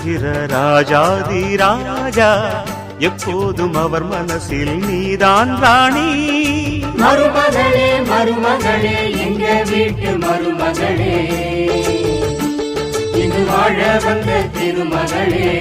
வருகிற ராஜாதி ராஜா, எப்போதும் அவர் மனசில் நீதான் ராணி. மருமகளே மருமகளே எங்க வீட்டு மருமகளே, இங்கு வாழ வந்த திருமகளே.